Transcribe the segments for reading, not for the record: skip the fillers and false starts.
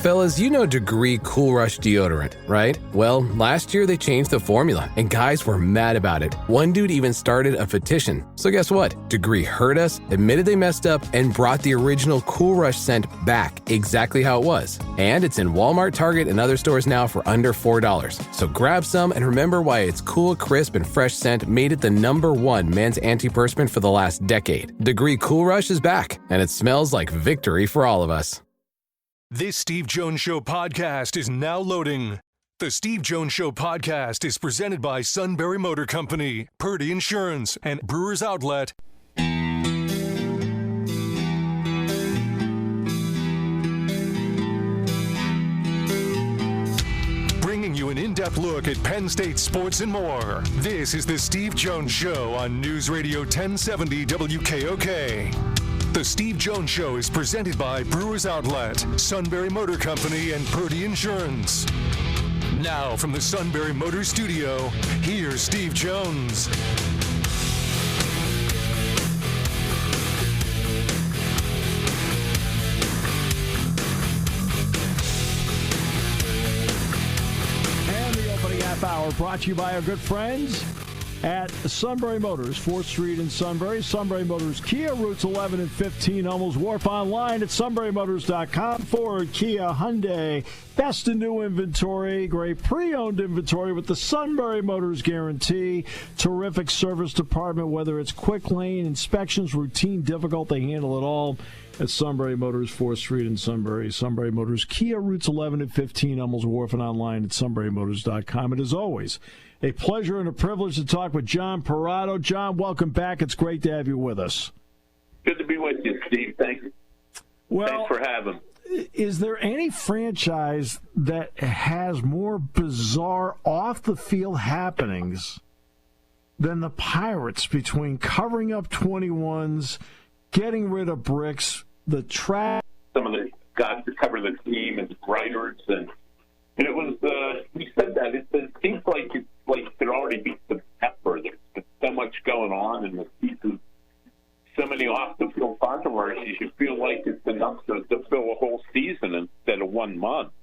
Fellas, you know Degree Cool Rush deodorant, right? Well, last year they changed the formula, and guys were mad about it. One dude even started a petition. So guess what? Degree heard us, admitted they messed up, and brought the original Cool Rush scent back exactly how it was. And it's in Walmart, Target, and other stores now for under $4. So grab some and remember why its cool, crisp, and fresh scent made it the #1 men's antiperspirant for the last decade. Degree Cool Rush is back, and it smells like victory for all of us. This Steve Jones Show podcast is now loading. The Steve Jones Show podcast is presented by Sunbury Motor Company, Purdy Insurance, and Brewers Outlet. Bringing you an in-depth look at Penn State sports and more. This is the Steve Jones Show on News Radio 1070 WKOK. The Steve Jones Show is presented by Brewers Outlet, Sunbury Motor Company, and Purdy Insurance. Now from the Sunbury Motor Studio, here's Steve Jones. And the opening half hour brought to you by our good friends at Sunbury Motors, 4th Street in Sunbury. Sunbury Motors Kia, routes 11 and 15, Hummels Wharf. Online at sunburymotors.com. Ford, Kia, Hyundai, best in new inventory, great pre-owned inventory with the Sunbury Motors guarantee. Terrific service department, whether it's quick lane inspections, routine, difficult, they handle it all at Sunbury Motors, 4th Street in Sunbury. Sunbury Motors Kia, routes 11 and 15, Hummels Wharf, and online at sunburymotors.com. And as always, a pleasure and a privilege to talk with John Perrotto. John, welcome back. It's great to have you with us. Good to be with you, Steve. Thanks. Well, thanks for having me. Is there any franchise that has more bizarre off-the-field happenings than the Pirates, between covering up 21s, getting rid of bricks, the trash? Some of the guys that cover the team and writers, and it was, we said that, it seems like it's like there already be some pepper. There's been so much going on in the season, so many off-the-field controversies, you feel like it's enough to fill a whole season instead of 1 month.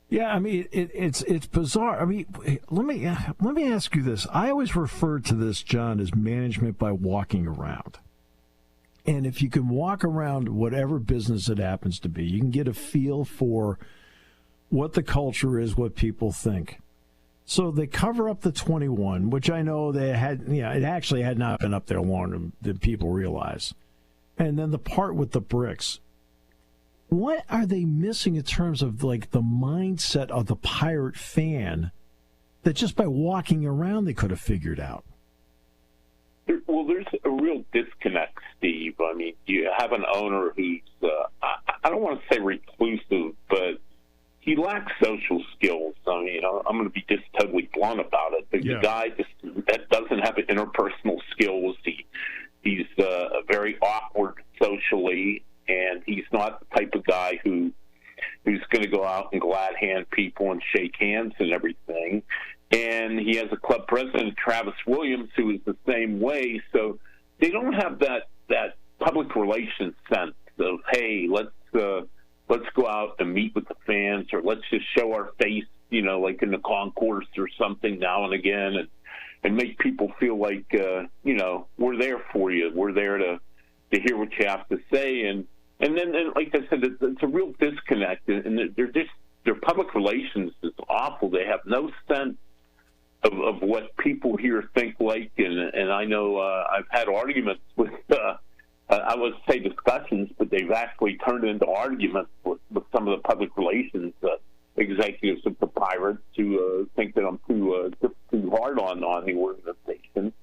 Yeah, I mean, it's bizarre. I mean, let me ask you this. I always refer to this, John, as management by walking around. And if you can walk around whatever business it happens to be, you can get a feel for what the culture is, what people think. So they cover up the 21, which I know they had, it actually had not been up there longer than people realize. And then the part with the bricks. What are they missing in terms of, like, the mindset of the Pirate fan that just by walking around they could have figured out? Well, there's a real disconnect, Steve. I mean, you have an owner who's, I don't want to say reclusive, but he lacks social skills. I mean, I'm going to be just totally blunt about it. The guy that doesn't have interpersonal skills. He's very awkward socially, and he's not the type of guy who's going to go out and glad hand people and shake hands and everything. And he has a club president, Travis Williams, who is the same way. So they don't have that public relations sense of, hey, let's go out and meet with the fans, or let's just show our face, like in the concourse or something now and again, and make people feel like, we're there for you. We're there to hear what you have to say. And then, like I said, it's a real disconnect, and their public relations is awful. They have no sense of what people here think like, and I know I've had arguments with, I would say discussions, but they've actually turned into arguments with some of the public relations executives of the Pirates who think that I'm too hard on the organization.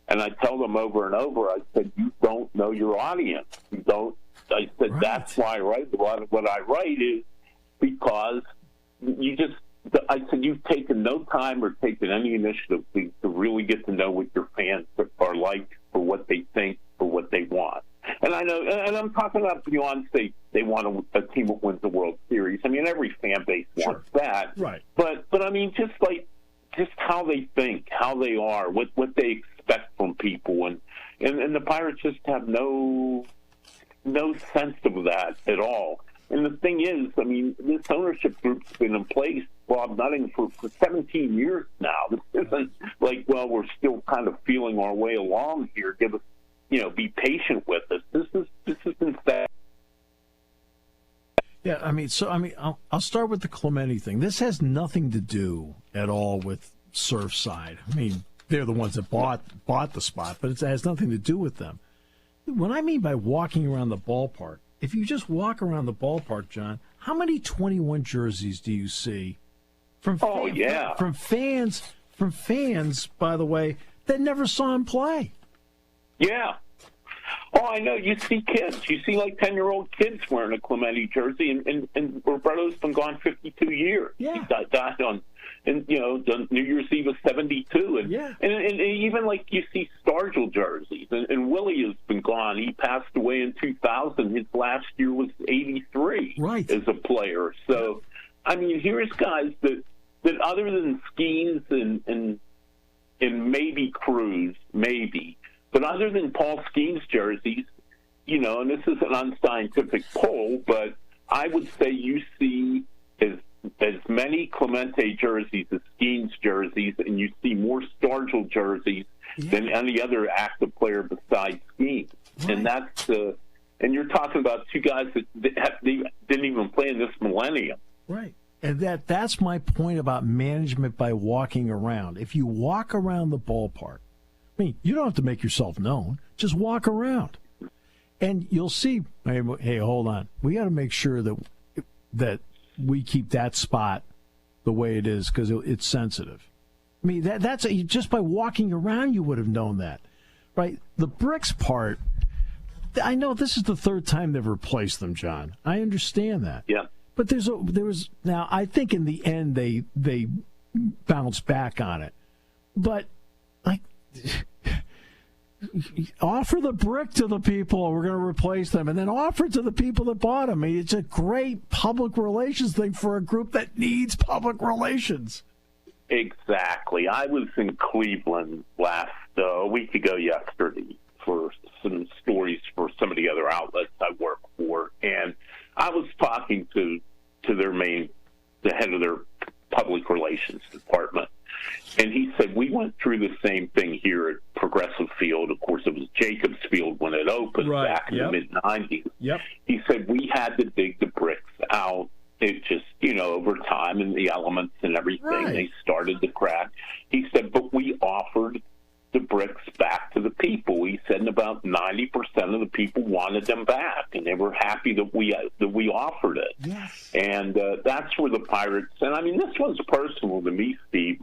And I tell them over and over, I said, you don't know your audience. You don't. I said, right. That's why I write a lot of what I write is because I said, you've taken no time or taken any initiative to really get to know what your fans are like, for what they think, for what they want. And I know, and I'm talking about beyond state, they want a team that wins the World Series. I mean, every fan base wants that. Right. But I mean, just how they think, how they are, what they expect from people, and the Pirates just have no sense of that at all. And the thing is, I mean, this ownership group's been in place, Bob Nutting, for 17 years now. This isn't like, well, we're still kind of feeling our way along here. Give us, be patient with us. This has been sad. Yeah, I'll start with the Clemente thing. This has nothing to do at all with Surfside. I mean, they're the ones that bought the spot, but it has nothing to do with them. What I mean by walking around the ballpark, if you just walk around the ballpark, John, how many 21 jerseys do you see from fans, by the way, that never saw him play? Yeah. Oh, I know. You see kids. You see like 10-year-old kids wearing a Clemente jersey, and Roberto's been gone 52 years. Yeah. He died on, the New Year's Eve of 72. And even like you see Stargell jerseys. And Willie has been gone. He passed away in 2000. His last year was 83 as a player. So, I mean, here's guys that other than Skenes and maybe Cruz, but other than Paul Skenes jerseys, and this is an unscientific poll, but I would say you see as many Clemente jerseys as Skenes jerseys, and you see more Stargell jerseys than any other active player besides Skenes. Right. And that's and you're talking about two guys that didn't even play in this millennium. Right. And that's my point about management by walking around. If you walk around the ballpark, I mean, you don't have to make yourself known. Just walk around. And you'll see, hey, hold on. We got to make sure that we keep that spot the way it is because it's sensitive. I mean, that's just by walking around, you would have known that, right? The bricks part, I know this is the third time they've replaced them, John. I understand that. Yeah. But now I think in the end they bounced back on it. But like, offer the brick to the people, we're going to replace them, and then offer it to the people that bought them. I mean, it's a great public relations thing for a group that needs public relations. Exactly. I was in Cleveland last a week ago yesterday for some stories for some of the other outlets I work for, and I was talking to the head of their public relations department. And he said, we went through the same thing here at Progressive Field. Of course, it was Jacobs Field when it opened back in the mid-'90s. Yep. He said, we had to dig the bricks out. It just, over time and the elements and everything, they started to crack. He said, but we offered the bricks back to the people. He said, and about 90% of the people wanted them back, and they were happy that we offered it. Yes. And that's where the Pirates, and I mean, this one's personal to me, Steve.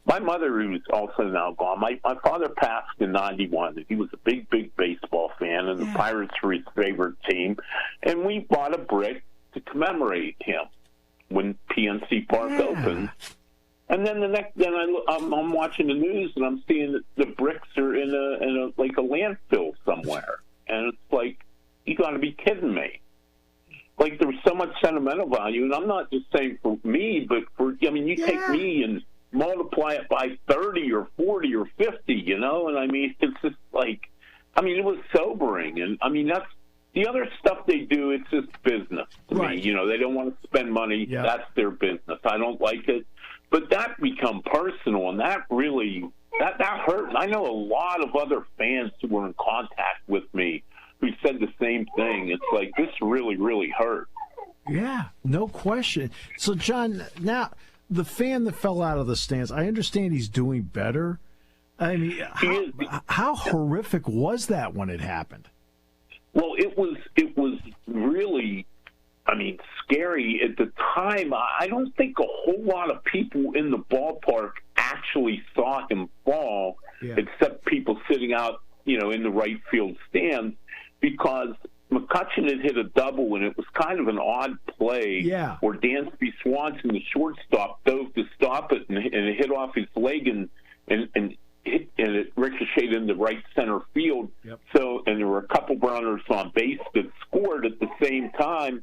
My mother, who's also now gone, my father passed in 91. He was a big baseball fan, and the Pirates were his favorite team. And we bought a brick to commemorate him when PNC Park opened. And then I'm watching the news and I'm seeing that the bricks are in a landfill somewhere, and it's like, you got to be kidding me! Like, there's so much sentimental value, and I'm not just saying for me, but you take me and multiply it by 30 or 40 or 50, and I mean, it's just like, it was sobering, and I mean that's the other stuff they do. It's just business to me. They don't want to spend money. Yeah. That's their business. I don't like it. But that become personal, and that really that hurt. I know a lot of other fans who were in contact with me who said the same thing. It's like, this really, really hurt. Yeah, no question. So, John, now the fan that fell out of the stands, I understand he's doing better. I mean, how horrific was that when it happened? Well, it was really, scary at the time. I don't think a whole lot of people in the ballpark actually saw him fall, except people sitting out, in the right field stands, because McCutchen had hit a double, and it was kind of an odd play where Dansby Swanson, the shortstop, dove to stop it, and it hit off his leg, and it ricocheted into right center field. Yep. So, and there were a couple runners on base that scored at the same time.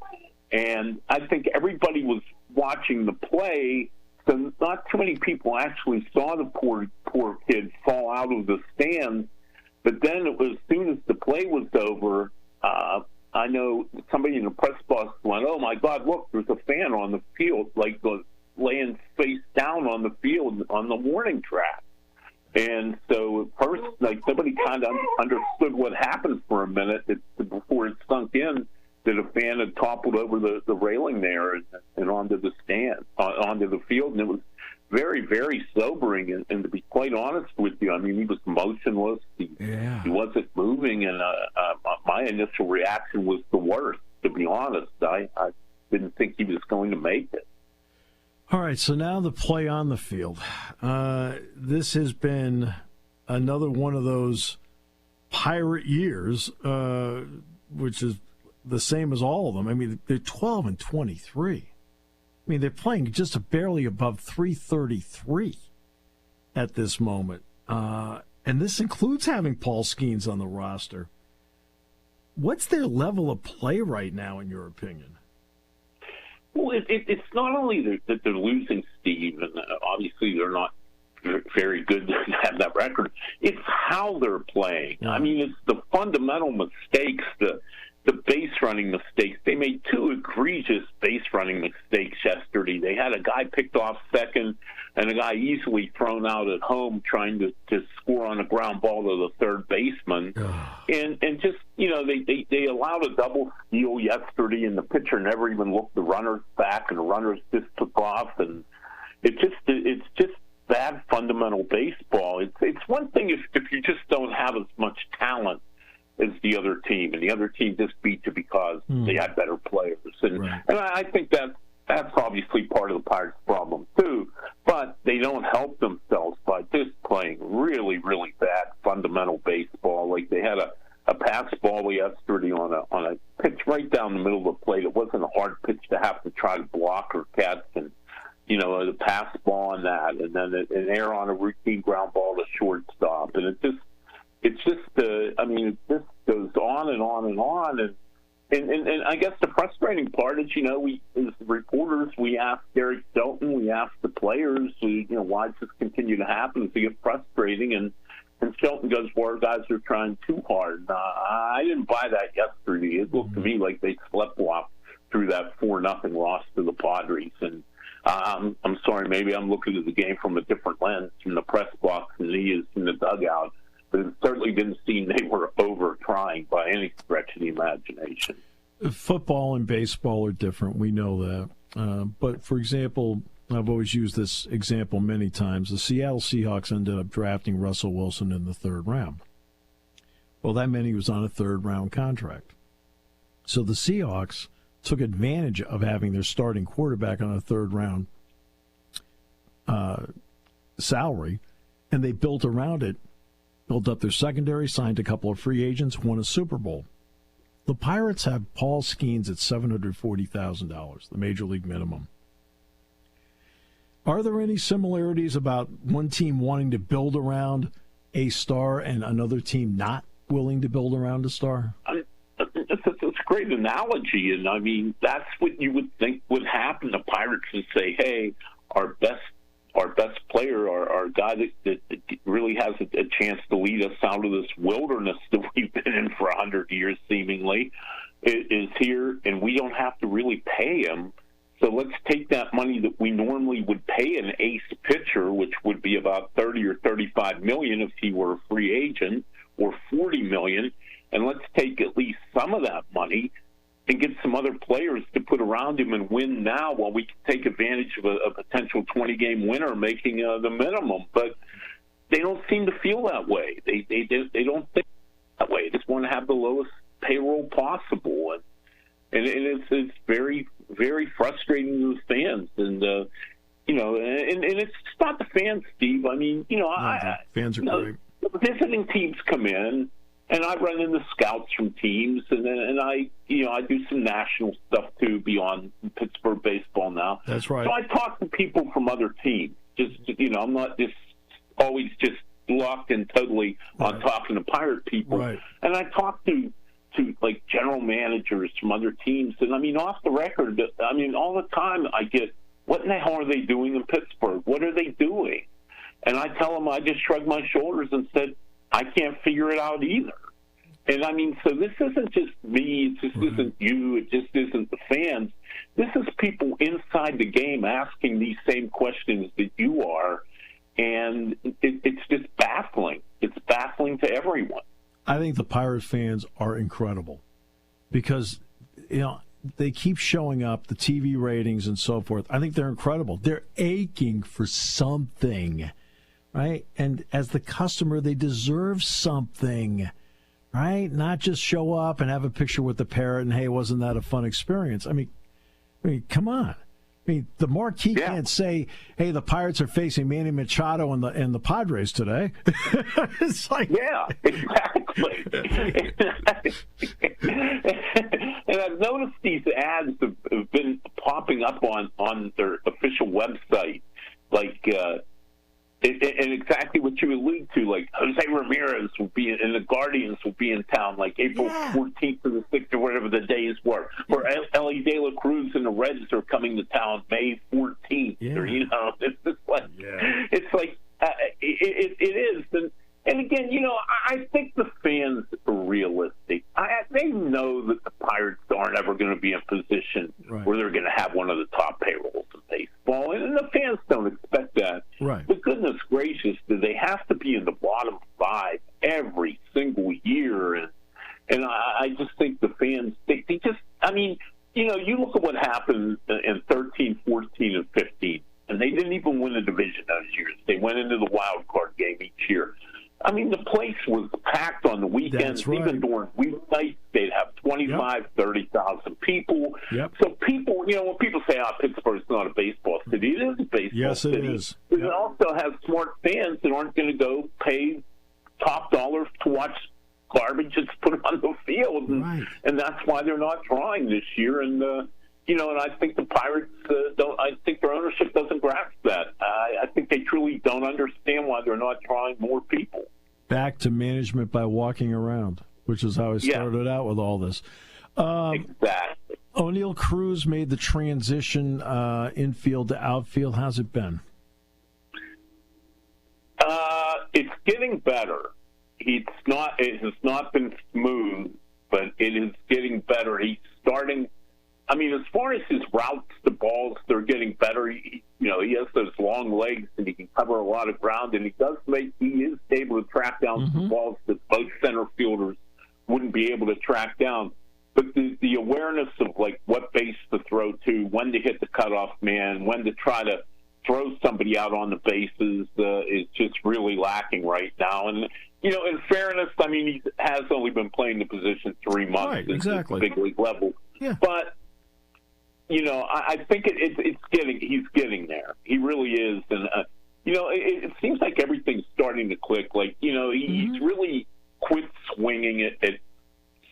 And I think everybody was watching the play, so not too many people actually saw the poor kid fall out of the stands. But then it was, as soon as the play was over, I know somebody in the press box went, "Oh my God, look, there's a fan on the field, like laying face down on the field on the warning track." And so first, like, nobody kind of understood what happened for a minute before it sunk in that a fan had toppled over the railing there and onto the stand, onto the field. And it was very, very sobering. And to be quite honest with you, I mean, he was motionless. He wasn't moving. And my initial reaction was the worst, to be honest. I didn't think he was going to make it. All right, so now the play on the field. This has been another one of those Pirate years, which is the same as all of them. I mean, they're 12-23. I mean, they're playing just barely above 333 at this moment. And this includes having Paul Skenes on the roster. What's their level of play right now, in your opinion? Well, it's not only that they're losing, Steve, and obviously they're not very good to have that record. It's how they're playing. I mean, it's the fundamental mistakes, the base running mistakes. They made two egregious base running mistakes yesterday. They had a guy picked off second and a guy easily thrown out at home trying to score on a ground ball to the third baseman. And just, you know, they allowed a double steal yesterday, and the pitcher never even looked the runners back, and the runners just took off. And it's just bad fundamental baseball. It's one thing if you just don't have as much talent as the other team, and the other team just beat you because they had better players. And I think that's obviously part of the Pirates' problem too. But they don't help themselves by just playing really, really bad fundamental baseball. Like they had a pass ball yesterday on a pitch right down the middle of the plate. It wasn't a hard pitch to have to try to block or catch, and you know, the pass ball on that, and then an error on a routine ground ball to shortstop, and it's just I mean, it just goes on and on and on, and I guess the frustrating part is, you know, we as reporters, we ask Derek Shelton, we ask the players, you know, why does this continue to happen? It's get frustrating, and Shelton goes, well, our guys are trying too hard. I didn't buy that yesterday. It looked to me like they sleptwalked through that 4-0 loss to the Padres, and I'm sorry, maybe I'm looking at the game from a different lens from the press box than he is in the dugout. But it certainly didn't seem they were over trying by any stretch of the imagination. Football and baseball are different. We know that. But, for example, I've always used this example many times. The Seattle Seahawks ended up drafting Russell Wilson in the third round. Well, that meant he was on a third-round contract. So the Seahawks took advantage of having their starting quarterback on a third-round salary, and they built around it. Built up their secondary, signed a couple of free agents, won a Super Bowl. The Pirates have Paul Skenes at $740,000, the major league minimum. Are there any similarities about one team wanting to build around a star and another team not willing to build around a star? It's a great analogy, and I mean, that's what you would think would happen. The Pirates would say, hey, our best player, our guy that really has a chance to lead us out of this wilderness that we've been in for 100 years, seemingly, is here, and we don't have to really pay him. So let's take that money that we normally would pay an ace pitcher, which would be about $30 or $35 million if he were a free agent, or $40 million, and let's take at least some of that money and get some other players to put around him and win now while we can take advantage of a potential 20-game winner making the minimum. But they don't seem to feel that way. They don't think that way. They just want to have the lowest payroll possible. And it's very, very frustrating to the fans. And, you know, and it's not the fans, Steve. I mean, you know, fans are great. Visiting teams come in, and I run into scouts from teams, and I do some national stuff too beyond Pittsburgh baseball now. That's right. So I talk to people from other teams. Just, you know, I'm not just always just locked in totally on talking to Pirate people. Right. And I talk to like general managers from other teams, and I mean, off the record, I mean, all the time I get, what in the hell are they doing in Pittsburgh? What are they doing? And I tell them, I just shrugged my shoulders and said, I can't figure it out either. And I mean, so this isn't just me, it just isn't you, it just isn't the fans. This is people inside the game asking these same questions that you are, and it's just baffling. It's baffling to everyone. I think the Pirates fans are incredible because, they keep showing up, the TV ratings and so forth. I think they're incredible. They're aching for something, right? And as the customer, they deserve something. Right? Not just show up and have a picture with the parrot and, hey, wasn't that a fun experience? I mean, come on. I mean, the marquee can't say, hey, the Pirates are facing Manny Machado and the Padres today. It's like... Yeah, exactly. And I've noticed these ads have been popping up on their official website, like... and exactly what you allude to, like Jose Ramirez will be and the Guardians will be in town like April 14th to the 6th or whatever the days were. Or Ellie De La Cruz and the Reds are coming to town May 14th. Yeah. Or, it's just like it's like it is. And again, I think the fans are realistic. They know that the Pirates aren't ever going to be in a position where they're going to have one of the top payrolls in baseball, and the fans don't expect that. Right. But goodness gracious, do they have to be in the bottom 5 every single year? And I just think the fans, they just, I mean, you look at what happened in 13, 14, and 15, and they didn't even win the division those years. They went into the wild card game each year. I mean, the place was packed on the weekends. Right. Even during weeknights, they'd have 25, 30,000 people. Yep. So people, when people say, Pittsburgh's not a baseball city, it is a baseball city. Yes, it is. But it also has smart fans that aren't going to go pay top dollar to watch garbage that's put on the field. And that's why they're not drawing this year. And, and I think the Pirates I think their ownership doesn't grasp that. I think they truly don't understand why they're not drawing more people. Back to management by walking around, which is how I started out with all this. Exactly. O'Neal Cruz made the transition infield to outfield. How's it been? It's getting better. It has not been smooth, but it is getting better. He's starting. I mean, as far as his routes to balls, they're getting better. He has those long legs and he can cover a lot of ground, and he is able to track down some balls that most center fielders wouldn't be able to track down. But the awareness of like what base to throw to, when to hit the cutoff man, when to try to throw somebody out on the bases is just really lacking right now. And in fairness, I mean, he has only been playing the position 3 months. Right, exactly. Big league level. Yeah. But I think he's getting there. He really is. And, it seems like everything's starting to click. Like, he's really quit swinging it at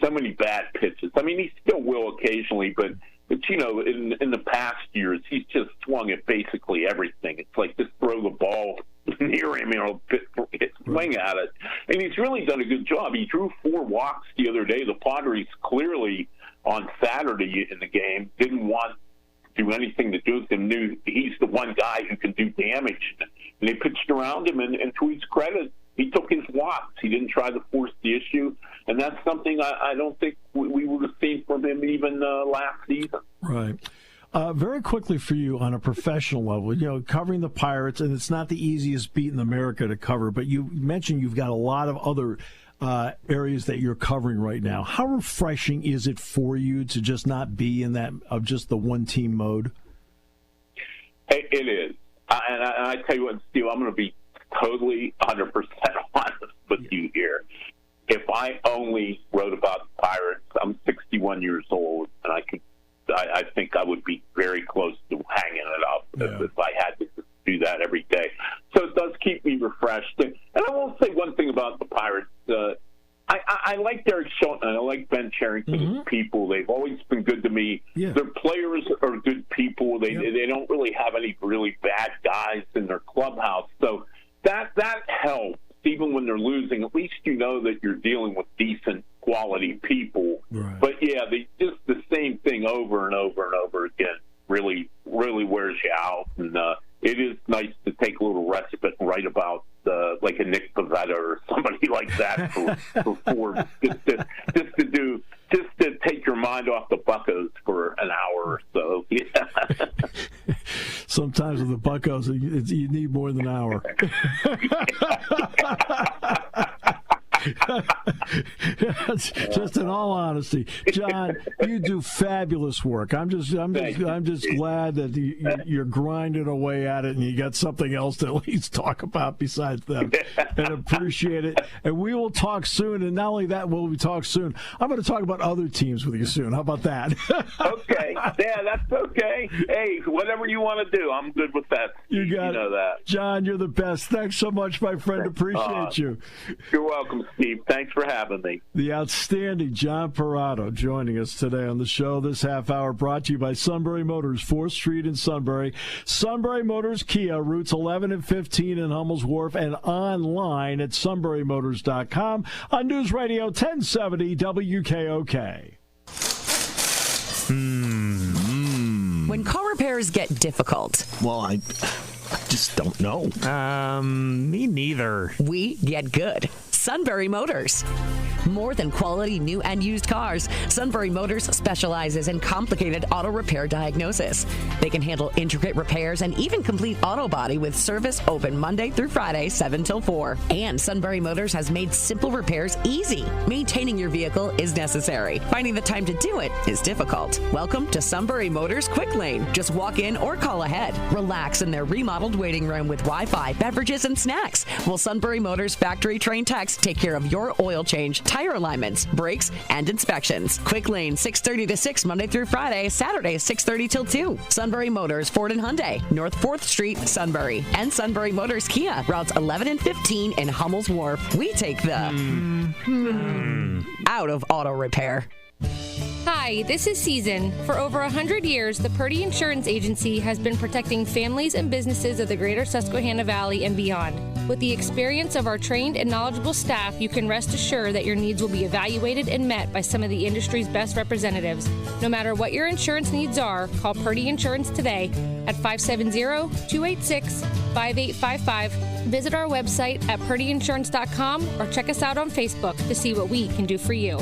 so many bad pitches. I mean, he still will occasionally, but in the past years, he's just swung at basically everything. It's like just throw the ball near him, swing at it. And he's really done a good job. He drew 4 walks the other day. The Padres clearly on Saturday in the game didn't want to do anything to do with him, knew he's the one guy who can do damage. And they pitched around him, and to his credit, he took his walks. He didn't try to force the issue, and that's something I don't think we would have seen from him even last season. Right. Very quickly for you on a professional level, covering the Pirates, and it's not the easiest beat in America to cover, but you mentioned you've got a lot of other areas that you're covering right now. How refreshing is it for you to just not be in that of just the one-team mode? It is. And I tell you what, Steve, I'm going to be totally 100% honest with you here. If I only wrote about the Pirates, I'm 61 years old, and I think I would be very close to hanging it up if I had to do that every day. So it does keep me refreshed. And I will say one thing about the Pirates. I like Derek Shelton, and I like Ben Cherington as people. They've always been good to me. Yeah. Their players are good people. They don't really have any really bad guys in their clubhouse. So that helps. Even when they're losing, at least you know that you're dealing with decent quality people. Right. But they just the same thing over and over and over again really wears you out. And it is nice to take a little respite and write about like a Nick Pavetta or somebody like that for 4 consistent Sometimes with the Buccos, you need more than an hour. Just in all honesty, John, you do fabulous work. I'm just glad that you're grinding away at it, and you got something else to at least talk about besides them. And appreciate it. And we will talk soon. And not only that, will we talk soon? I'm going to talk about other teams with you soon. How about that? Okay. Yeah, that's okay. Hey, whatever you want to do, I'm good with that. You know that. John, you're the best. Thanks so much, my friend. Appreciate you. You're welcome, Steve. Thanks for having me. The outstanding John Perrotto joining us today on the show. This half hour brought to you by Sunbury Motors, 4th Street in Sunbury. Sunbury Motors Kia, routes 11 and 15 in Hummel's Wharf, and online at sunburymotors.com on News Radio 1070 WKOK. When car repairs get difficult. Well, I just don't know. Me neither. We get good. Sunbury Motors. More than quality new and used cars, Sunbury Motors specializes in complicated auto repair diagnosis. They can handle intricate repairs and even complete auto body with service open Monday through Friday, 7 till 4. And Sunbury Motors has made simple repairs easy. Maintaining your vehicle is necessary. Finding the time to do it is difficult. Welcome to Sunbury Motors Quick Lane. Just walk in or call ahead. Relax in their remodeled waiting room with Wi-Fi, beverages, and snacks. Will Sunbury Motors factory-trained techs take care of your oil change, tire alignments, brakes, and inspections. Quick Lane, 6:30 to 6 Monday through Friday, Saturday 6:30 till 2. Sunbury Motors, Ford and Hyundai, North 4th Street, Sunbury. And Sunbury Motors Kia, routes 11 and 15 in Hummel's Wharf. We take the out of auto repair. Hi, this is Season. For over 100 years, the Purdy Insurance Agency has been protecting families and businesses of the greater Susquehanna Valley and beyond. With the experience of our trained and knowledgeable staff, you can rest assured that your needs will be evaluated and met by some of the industry's best representatives. No matter what your insurance needs are, call Purdy Insurance today at 570-286-5855. Visit our website at purdyinsurance.com or check us out on Facebook to see what we can do for you.